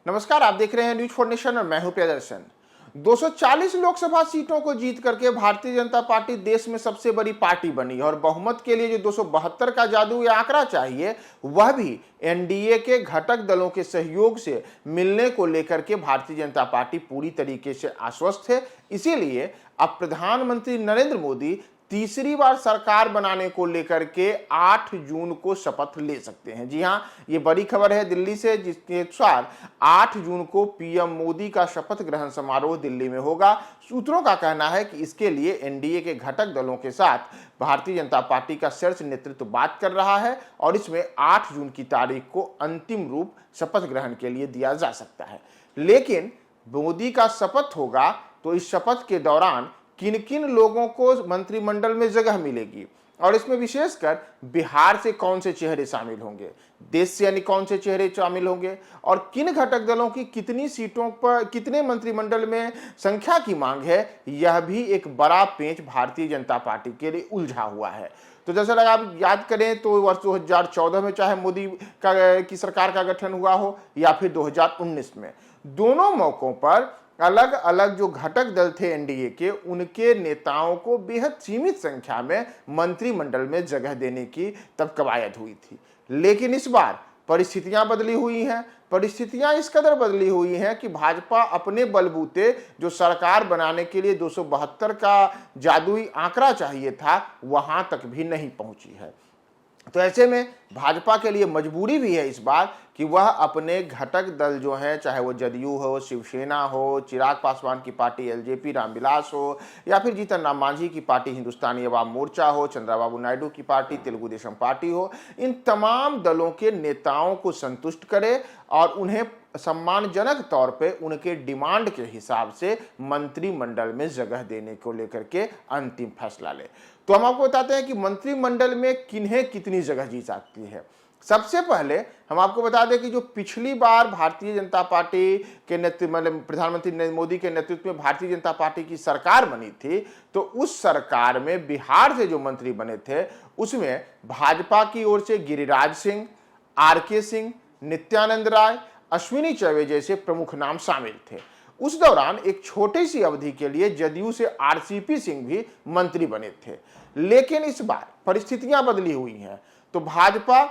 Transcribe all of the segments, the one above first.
नमस्कार, आप देख रहे हैं न्यूज फॉर नेशन और मैं हूं प्रियदर्शन। 240 लोकसभा सीटों को जीत करके भारतीय जनता पार्टी देश में सबसे बड़ी पार्टी बनी और बहुमत के लिए जो 272 का जादू या आंकड़ा चाहिए वह भी एनडीए के घटक दलों के सहयोग से मिलने को लेकर के भारतीय जनता पार्टी पूरी तरीके से आश्वस्त है। इसीलिए अब प्रधानमंत्री नरेंद्र मोदी तीसरी बार सरकार बनाने को लेकर के 8 जून को शपथ ले सकते हैं। जी हां, ये बड़ी खबर है दिल्ली से, जिसके अनुसार 8 जून को पीएम मोदी का शपथ ग्रहण समारोह दिल्ली में होगा। सूत्रों का कहना है कि इसके लिए एनडीए के घटक दलों के साथ भारतीय जनता पार्टी का शीर्ष नेतृत्व बात कर रहा है और इसमें 8 जून की तारीख को अंतिम रूप शपथ ग्रहण के लिए दिया जा सकता है। लेकिन मोदी का शपथ होगा तो इस शपथ के दौरान किन किन लोगों को मंत्रिमंडल में जगह मिलेगी और इसमें विशेषकर बिहार से कौन से चेहरे शामिल होंगे, देश से यानी कौन से चेहरे शामिल होंगे और किन घटक दलों की कितनी सीटों पर कितने मंत्रिमंडल में संख्या की मांग है, यह भी एक बड़ा पेंच भारतीय जनता पार्टी के लिए उलझा हुआ है। तो जैसा लगा आप याद करें तो वर्ष 2014 में चाहे मोदी की सरकार का गठन हुआ हो या फिर 2019 में, दोनों मौकों पर अलग अलग जो घटक दल थे एनडीए के, उनके नेताओं को बेहद सीमित संख्या में मंत्रिमंडल में जगह देने की तब कवायद हुई थी। लेकिन इस बार परिस्थितियां बदली हुई हैं। परिस्थितियां इस कदर बदली हुई हैं कि भाजपा अपने बलबूते जो सरकार बनाने के लिए 272 का जादुई आंकड़ा चाहिए था वहां तक भी नहीं पहुंची है। तो ऐसे में भाजपा के लिए मजबूरी भी है इस बार कि वह अपने घटक दल जो हैं, चाहे वो जदयू हो, शिवसेना हो, चिराग पासवान की पार्टी एलजेपी रामविलास हो या फिर जीतन राम मांझी की पार्टी हिंदुस्तानी अवाम मोर्चा हो, चंद्रबाबू नायडू की पार्टी तेलुगु देशम पार्टी हो, इन तमाम दलों के नेताओं को संतुष्ट करे और उन्हें सम्मानजनक तौर पे उनके डिमांड के हिसाब से मंत्रिमंडल में जगह देने को लेकर के अंतिम फैसला ले। तो हम आपको बताते हैं कि मंत्रिमंडल में किन्हें कितनी जगह दी जाती है। सबसे पहले हम आपको बता दें कि जो पिछली बार भारतीय जनता पार्टी के नेतृत्व मतलब प्रधानमंत्री नरेंद्र मोदी के नेतृत्व में भारतीय जनता पार्टी की सरकार बनी थी, तो उस सरकार में बिहार से जो मंत्री बने थे उसमें भाजपा की ओर से गिरिराज सिंह, आरके सिंह, नित्यानंद राय, अश्विनी चौबे जैसे प्रमुख नाम शामिल थे। उस दौरान एक छोटी सी अवधि के लिए जदयू से आरसीपी सिंह भी मंत्री बने थे। लेकिन इस बार परिस्थितियां बदली हुई हैं, तो भाजपा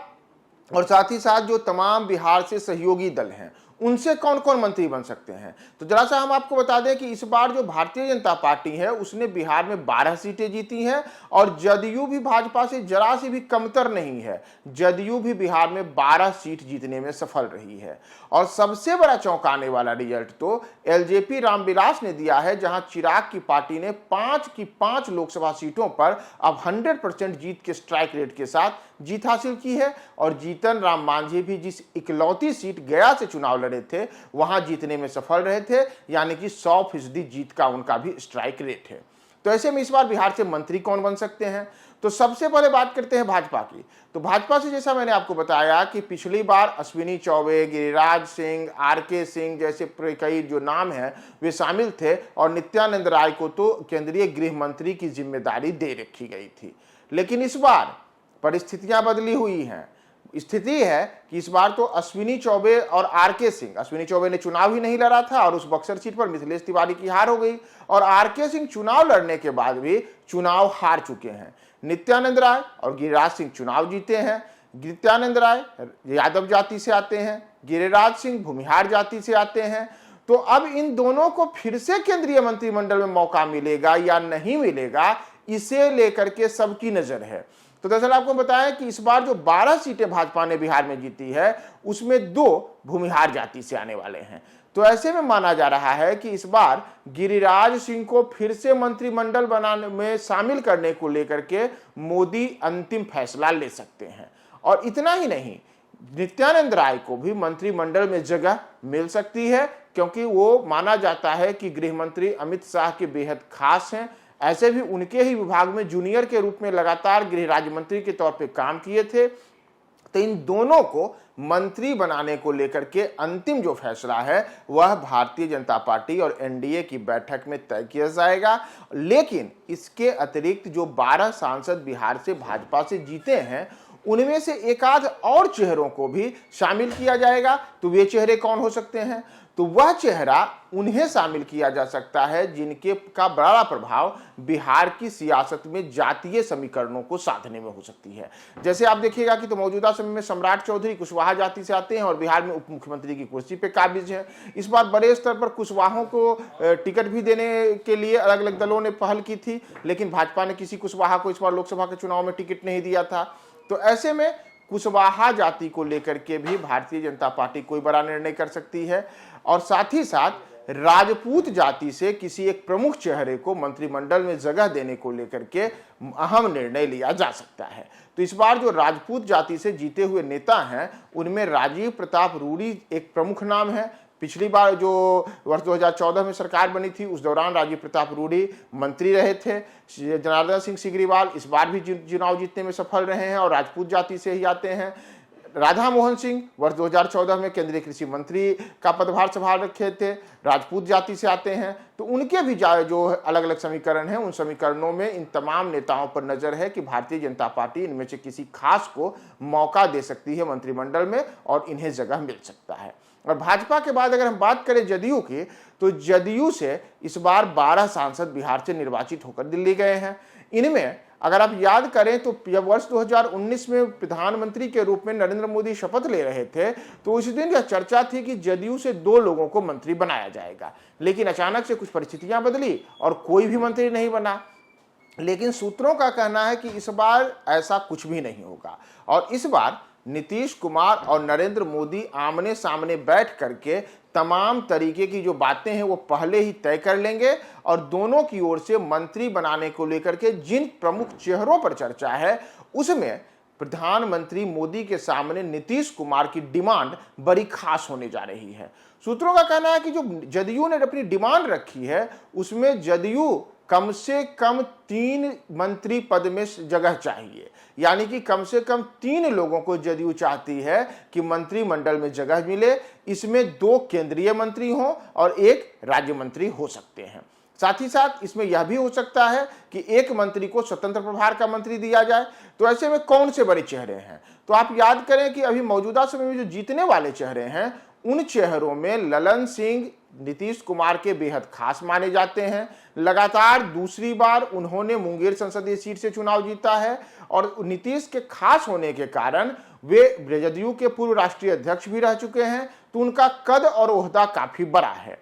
और साथ ही साथ जो तमाम बिहार से सहयोगी दल हैं उनसे कौन कौन मंत्री बन सकते हैं। तो जरा सा हम आपको बता दें कि इस बार जो भारतीय जनता पार्टी है उसने बिहार में 12 सीटें जीती हैं और जदयू भी भाजपा से जरा सी भी कमतर नहीं है। जदयू भी बिहार में 12 सीट जीतने में सफल रही है और सबसे बड़ा चौंकाने वाला रिजल्ट तो एलजेपी रामविलास ने दिया है, जहां चिराग की पार्टी ने 5 की 5 लोकसभा सीटों पर अब 100% जीत के स्ट्राइक रेट के साथ जीत हासिल की है और जीतन राम मांझी भी जिस इकलौती सीट गया से चुनाव लड़े थे वहां जीतने में सफल रहे थे, यानी कि 100% जीत का उनका भी स्ट्राइक रेट है। तो ऐसे में इस बार बिहार से मंत्री कौन बन सकते हैं, तो सबसे पहले बात करते हैं भाजपा की। तो भाजपा से जैसा मैंने आपको बताया कि पिछली बार अश्विनी चौबे, गिरिराज सिंह, आरके सिंह जैसे कई जो नाम हैं वे शामिल थे और नित्यानंद राय को तो केंद्रीय गृह मंत्री की जिम्मेदारी दे रखी गई थी। लेकिन इस बार परिस्थितियां बदली हुई हैं। स्थिति है कि इस बार तो अश्विनी चौबे और आरके सिंह, अश्विनी चौबे ने चुनाव ही नहीं लड़ा था और उस बक्सर सीट पर मिथिलेश तिवारी की हार हो गई और आरके सिंह चुनाव लड़ने के बाद भी चुनाव हार चुके हैं। नित्यानंद राय और गिरिराज सिंह चुनाव जीते हैं। नित्यानंद राय यादव जाति से आते हैं, गिरिराज सिंह भूमिहार जाति से आते हैं। तो अब इन दोनों को फिर से केंद्रीय मंत्रिमंडल में मौका मिलेगा या नहीं मिलेगा, इसे लेकर के सबकी नजर है। तो दरअसल आपको बताया कि इस बार जो 12 सीटें भाजपा ने बिहार में जीती है उसमें 2 भूमिहार जाति से आने वाले हैं। तो ऐसे में माना जा रहा है कि इस बार गिरिराज सिंह को फिर से मंत्रिमंडल बनाने में शामिल करने को लेकर के मोदी अंतिम फैसला ले सकते हैं। और इतना ही नहीं, नित्यानंद राय को भी मंत्रिमंडल में जगह मिल सकती है क्योंकि वो माना जाता है कि गृह मंत्री अमित शाह के बेहद खास हैं। ऐसे भी उनके ही विभाग में जूनियर के रूप में लगातार गृह राज्य मंत्री के तौर पे काम किए थे। तो इन दोनों को मंत्री बनाने को लेकर के अंतिम जो फैसला है वह भारतीय जनता पार्टी और एनडीए की बैठक में तय किया जाएगा। लेकिन इसके अतिरिक्त जो 12 सांसद बिहार से भाजपा से जीते हैं उनमें से एक आध और चेहरों को भी शामिल किया जाएगा। तो वे चेहरे कौन हो सकते हैं? तो वह चेहरा उन्हें शामिल किया जा सकता है जिनके का बड़ा प्रभाव बिहार की सियासत में जातीय समीकरणों को साधने में हो सकती है। जैसे आप देखिएगा कि तो मौजूदा समय में सम्राट चौधरी कुशवाहा जाति से आते हैं और बिहार में उप मुख्यमंत्री की कुर्सी पे काबिज हैं। इस बार बड़े स्तर पर कुशवाहों को टिकट भी देने के लिए अलग अलग दलों ने पहल की थी, लेकिन भाजपा ने किसी कुशवाहा को इस बार लोकसभा के चुनाव में टिकट नहीं दिया था। तो ऐसे में कुशवाहा जाति को लेकर के भी भारतीय जनता पार्टी कोई बड़ा निर्णय कर सकती है और साथ ही साथ राजपूत जाति से किसी एक प्रमुख चेहरे को मंत्रिमंडल में जगह देने को लेकर के अहम निर्णय लिया जा सकता है। तो इस बार जो राजपूत जाति से जीते हुए नेता हैं उनमें राजीव प्रताप रूडी एक प्रमुख नाम है। पिछली बार जो वर्ष 2014 में सरकार बनी थी उस दौरान राजीव प्रताप रूडी मंत्री रहे थे। जनार्दन सिंह सिग्रीवाल इस बार भी चुनाव जीतने में सफल रहे हैं और राजपूत जाति से ही आते हैं। राधा मोहन सिंह वर्ष 2014 में केंद्रीय कृषि मंत्री का पदभार संभाल रखे थे, राजपूत जाति से आते हैं। तो उनके भी जो अलग अलग समीकरण हैं उन समीकरणों में इन तमाम नेताओं पर नजर है कि भारतीय जनता पार्टी इनमें से किसी खास को मौका दे सकती है मंत्रिमंडल में और इन्हें जगह मिल सकता है। और भाजपा के बाद अगर हम बात करें जदयू की, तो जदयू से इस बार 12 सांसद बिहार से निर्वाचित होकर दिल्ली गए हैं। इनमें अगर आप याद करें तो जब वर्ष 2019 में प्रधानमंत्री के रूप में नरेंद्र मोदी शपथ ले रहे थे तो उस दिन यह चर्चा थी कि जदयू से 2 लोगों को मंत्री बनाया जाएगा, लेकिन अचानक से कुछ परिस्थितियां बदली और कोई भी मंत्री नहीं बना। लेकिन सूत्रों का कहना है कि इस बार ऐसा कुछ भी नहीं होगा और इस बार नीतीश कुमार और नरेंद्र मोदी आमने सामने बैठ करके तमाम तरीके की जो बातें हैं वो पहले ही तय कर लेंगे और दोनों की ओर से मंत्री बनाने को लेकर के जिन प्रमुख चेहरों पर चर्चा है उसमें प्रधानमंत्री मोदी के सामने नीतीश कुमार की डिमांड बड़ी खास होने जा रही है। सूत्रों का कहना है कि जो जदयू ने अपनी डिमांड रखी है उसमें जदयू कम से कम 3 मंत्री पद में जगह चाहिए, यानी कि कम से कम 3 लोगों को जदयू चाहती है कि मंत्रिमंडल में जगह मिले। इसमें 2 केंद्रीय मंत्री हों और 1 राज्य मंत्री हो सकते हैं। साथ ही साथ इसमें यह भी हो सकता है कि 1 मंत्री को स्वतंत्र प्रभार का मंत्री दिया जाए। तो ऐसे में कौन से बड़े चेहरे हैं? तो आप याद करें कि अभी मौजूदा समय में जो जीतने वाले चेहरे हैं उन चेहरों में ललन सिंह नीतीश कुमार के बेहद खास माने जाते हैं। लगातार दूसरी बार उन्होंने मुंगेर संसदीय सीट से चुनाव जीता है और नीतीश के खास होने के कारण वे जदयू के पूर्व राष्ट्रीय अध्यक्ष भी रह चुके हैं, तो उनका कद और ओहदा काफी बड़ा है।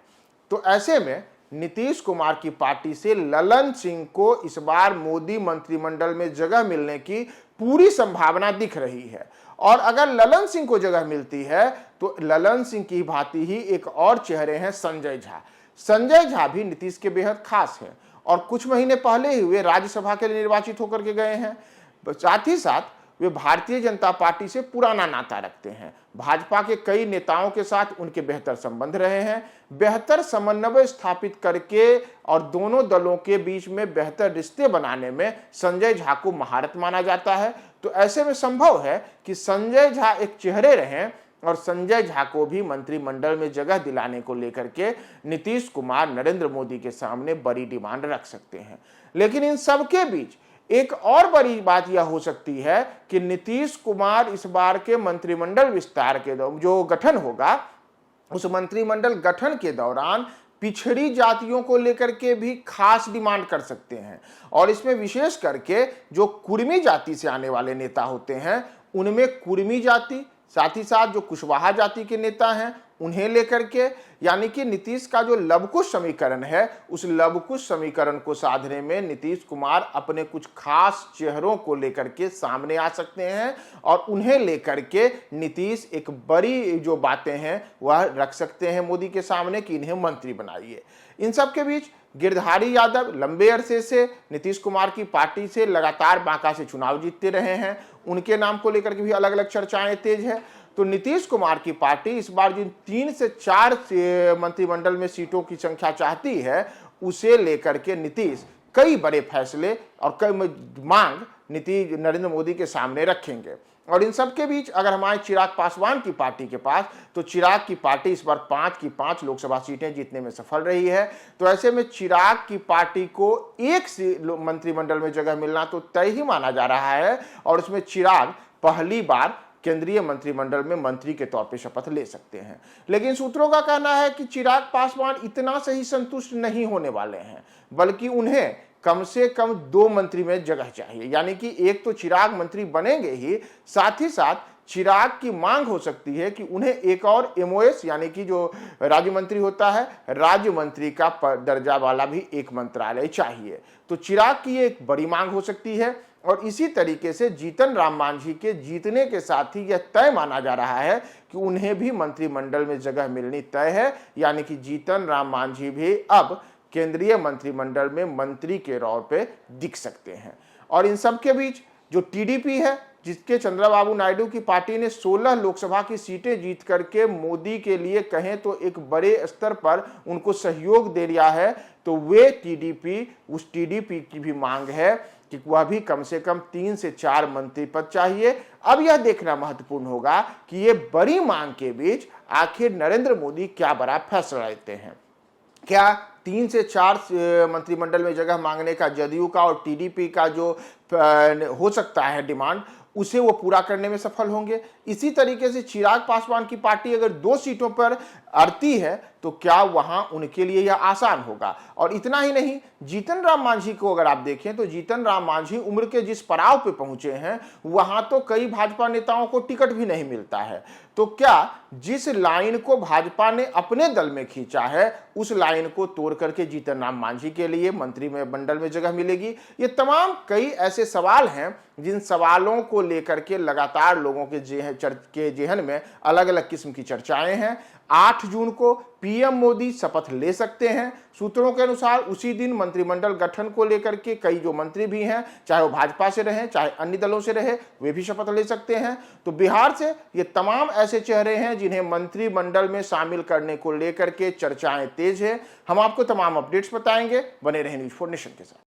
तो ऐसे में नीतीश कुमार की पार्टी से ललन सिंह को इस बार मोदी मंत्रिमंडल में जगह मिलने की पूरी संभावना दिख रही है। और अगर ललन सिंह को जगह मिलती है तो ललन सिंह की भांति ही एक और चेहरे हैं संजय झा। संजय झा भी नीतीश के बेहद खास हैं और कुछ महीने पहले ही वे राज्यसभा के लिए निर्वाचित होकर के गए हैं। साथ ही साथ वे भारतीय जनता पार्टी से पुराना नाता रखते हैं। भाजपा के कई नेताओं के साथ उनके बेहतर संबंध रहे हैं। बेहतर समन्वय स्थापित करके और दोनों दलों के बीच में बेहतर रिश्ते बनाने में संजय झा को महारत माना जाता है। तो ऐसे में संभव है कि संजय झा एक चेहरे रहें और संजय झा को भी मंत्रिमंडल में जगह दिलाने को लेकर के नीतीश कुमार नरेंद्र मोदी के सामने बड़ी डिमांड रख सकते हैं। लेकिन इन सब के बीच एक और बड़ी बात यह हो सकती है कि नीतीश कुमार इस बार के मंत्रिमंडल विस्तार के जो गठन होगा उस मंत्रिमंडल गठन के दौरान पिछड़ी जातियों को लेकर के भी खास डिमांड कर सकते हैं और इसमें विशेष करके जो कुर्मी जाति से आने वाले नेता होते हैं उनमें कुर्मी जाति, साथ ही साथ जो कुशवाहा जाति के नेता हैं उन्हें लेकर के, यानी कि नीतीश का जो लवकुश समीकरण है उस लवकुश समीकरण को साधने में नीतीश कुमार अपने कुछ खास चेहरों को लेकर के सामने आ सकते हैं और उन्हें लेकर के नीतीश एक बड़ी जो बातें हैं वह रख सकते हैं मोदी के सामने कि इन्हें मंत्री बनाइए। इन सब के बीच गिरधारी यादव लंबे अरसे से नीतीश कुमार की पार्टी से लगातार बांका से चुनाव जीतते रहे हैं, उनके नाम को लेकर के भी अलग अलग चर्चाएं तेज है। तो नीतीश कुमार की पार्टी इस बार जिन 3 से 4 मंत्रिमंडल में सीटों की संख्या चाहती है उसे लेकर के नीतीश कई बड़े फैसले और कई मांग नरेंद्र मोदी के सामने रखेंगे। और इन सब के बीच अगर हम आए चिराग पासवान की पार्टी के पास, तो चिराग की पार्टी इस बार 5 की 5 लोकसभा सीटें जीतने में सफल रही है। तो ऐसे में चिराग की पार्टी को एक मंत्रिमंडल में जगह मिलना तो तय ही माना जा रहा है और उसमें चिराग पहली बार केंद्रीय मंत्रिमंडल में मंत्री के तौर पे शपथ ले सकते हैं। लेकिन सूत्रों का कहना है कि चिराग पासवान इतना से ही संतुष्ट नहीं होने वाले हैं, बल्कि उन्हें कम से कम 2 मंत्री में जगह चाहिए। यानी कि एक तो चिराग मंत्री बनेंगे ही, साथ ही साथ चिराग की मांग हो सकती है कि उन्हें एक और एमओएस यानी कि जो राज्य मंत्री होता है, राज्य मंत्री का दर्जा वाला भी एक मंत्रालय चाहिए। तो चिराग की एक बड़ी मांग हो सकती है। और इसी तरीके से जीतन राम मांझी के जीतने के साथ ही यह तय माना जा रहा है कि उन्हें भी मंत्रिमंडल में जगह मिलनी तय है। यानी कि जीतन राम मांझी भी अब केंद्रीय मंत्रिमंडल में मंत्री के तौर पे दिख सकते हैं। और इन सब के बीच जो टीडीपी है, जिसके चंद्रबाबू नायडू की पार्टी ने 16 लोकसभा की सीटें जीत करके मोदी के लिए कहें तो एक बड़े स्तर पर उनको सहयोग दे दिया है, तो वे टीडीपी, उस टीडीपी की भी मांग है कि वह भी कम से कम 3 से 4 मंत्री पद चाहिए। अब यह देखना महत्वपूर्ण होगा कि ये बड़ी मांग के बीच आखिर नरेंद्र मोदी क्या बड़ा फैसला लेते हैं। क्या 3 से 4 मंत्रिमंडल में जगह मांगने का जदयू का और टीडीपी का जो हो सकता है डिमांड, उसे वो पूरा करने में सफल होंगे? इसी तरीके से चिराग पासवान की पार्टी अगर 2 सीटों पर अड़ती है तो क्या वहां उनके लिए यह आसान होगा? और इतना ही नहीं, जीतन राम मांझी को अगर आप देखें तो जीतन राम मांझी उम्र के जिस पड़ाव पे पहुंचे हैं, वहां तो कई भाजपा नेताओं को टिकट भी नहीं मिलता है। तो क्या जिस लाइन को भाजपा ने अपने दल में खींचा है, उस लाइन को तोड़ करके जीतन राम मांझी के लिए मंत्रिमंडल में जगह मिलेगी? ये तमाम कई ऐसे सवाल हैं जिन सवालों को लेकर के लगातार लोगों के जेहन में अलग अलग किस्म की चर्चाएं हैं। 8 जून को पीएम मोदी शपथ ले सकते हैं। सूत्रों के अनुसार उसी दिन मंत्रिमंडल गठन को लेकर के कई जो मंत्री भी हैं, चाहे वो भाजपा से रहे चाहे अन्य दलों से रहे, वे भी शपथ ले सकते हैं। तो बिहार से ये तमाम ऐसे चेहरे हैं जिन्हें मंत्रिमंडल में शामिल करने को लेकर के चर्चाएं तेज है। हम आपको तमाम अपडेट्स बताएंगे। बने रहें न्यूज़4 नेशन के साथ।